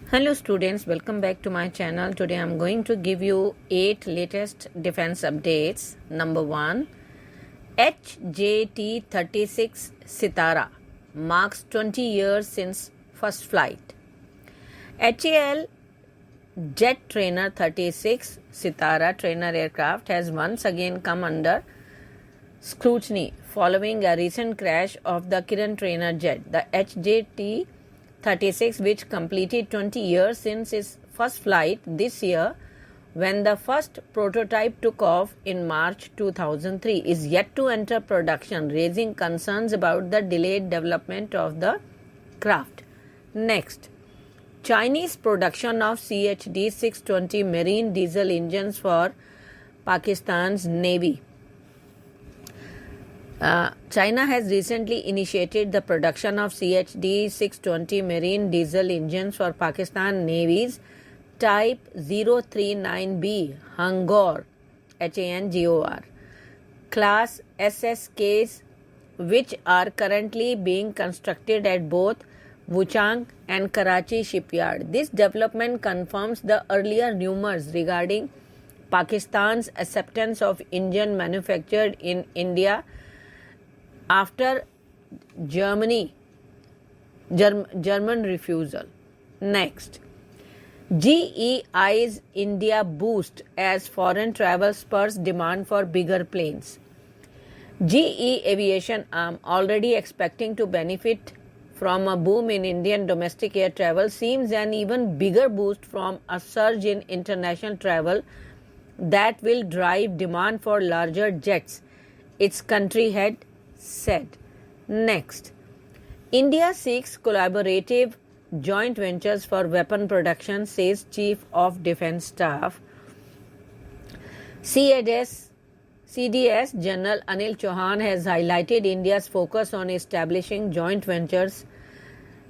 Hello students, welcome back to my channel. Today I am going to give you 8 latest defense updates. Number 1, HJT-36 Sitara marks 20 years since first flight. HAL Jet Trainer 36 Sitara trainer aircraft has once again come under scrutiny following a recent crash of the Kiran trainer jet. The HJT-36, which completed 20 years since its first flight this year when the first prototype took off in March 2003, is yet to enter production, raising concerns about the delayed development of the craft. Next, Chinese production of CHD-620 marine diesel engines for Pakistan's Navy. China has recently initiated the production of CHD-620 marine diesel engines for Pakistan Navy's Type 039B Hangor HANGOR class SSKs, which are currently being constructed at both Wuchang and Karachi shipyard. This development confirms the earlier rumors regarding Pakistan's acceptance of engine manufactured in India after German refusal. Next, GE eyes India boost as foreign travel spurs demand for bigger planes. GE aviation arm, already expecting to benefit from a boom in Indian domestic air travel, seems an even bigger boost from a surge in international travel that will drive demand for larger jets, its country head said. Next, India seeks collaborative joint ventures for weapon production, says Chief of Defence Staff. CDS General Anil Chauhan has highlighted India's focus on establishing joint ventures,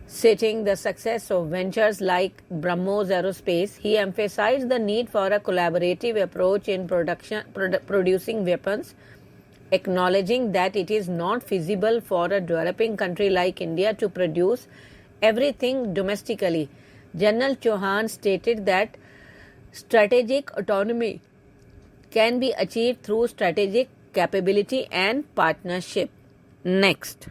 citing the success of ventures like BrahMos Aerospace. He emphasized the need for a collaborative approach in producing weapons, acknowledging that it is not feasible for a developing country like India to produce everything domestically. General Chauhan stated that strategic autonomy can be achieved through strategic capability and partnership. Next,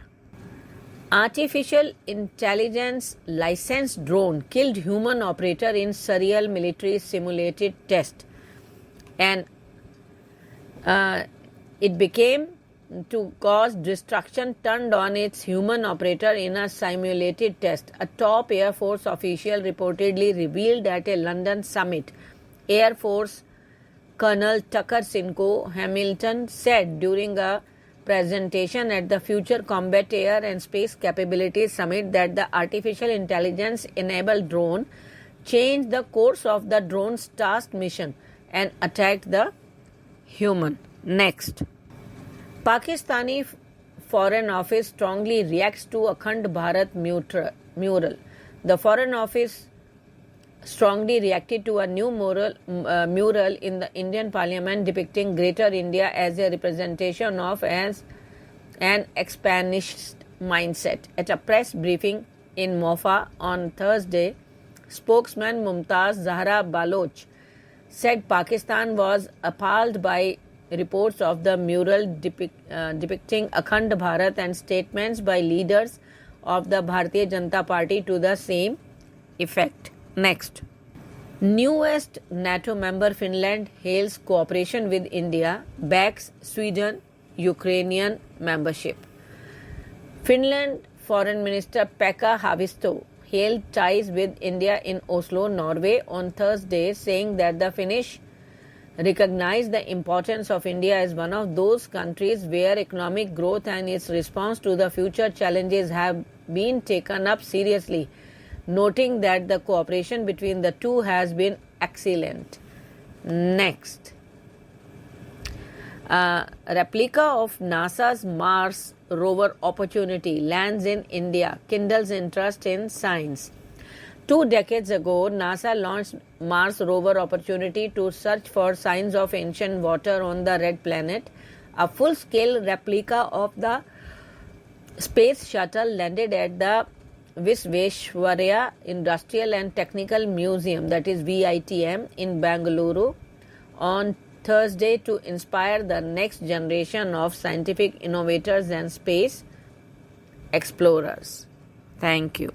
artificial intelligence licensed drone killed human operator in surreal military simulated test, and it became to cause destruction turned on its human operator in a simulated test, a top Air Force official reportedly revealed at a London summit. Air Force Colonel Tucker Sinko Hamilton said during a presentation at the Future Combat Air and Space Capabilities Summit that the artificial intelligence-enabled drone changed the course of the drone's task mission and attacked the human. Next, Pakistani Foreign Office strongly reacts to Akhand Bharat mural. The Foreign Office strongly reacted to a new mural in the Indian Parliament depicting Greater India as a representation of as an expansionist mindset. At a press briefing in Mofa on Thursday, spokesman Mumtaz Zahra Baloch said Pakistan was appalled by reports of the mural depicting Akhand Bharat and statements by leaders of the Bharatiya Janata Party to the same effect. Next, newest NATO member Finland hails cooperation with India, backs Sweden Ukrainian membership. Finland Foreign Minister Pekka Haavisto hailed ties with India in Oslo, Norway on Thursday, saying that the Finnish recognize the importance of India as one of those countries where economic growth and its response to the future challenges have been taken up seriously, noting that the cooperation between the two has been excellent. Next, Replica of NASA's Mars Rover Opportunity lands in India, kindles interest in science. 2 decades ago, NASA launched Mars Rover Opportunity to search for signs of ancient water on the red planet. A full-scale replica of the space shuttle landed at the Visveshwaraya Industrial and Technical Museum, that is VITM, in Bangalore on Thursday to inspire the next generation of scientific innovators and space explorers. Thank you.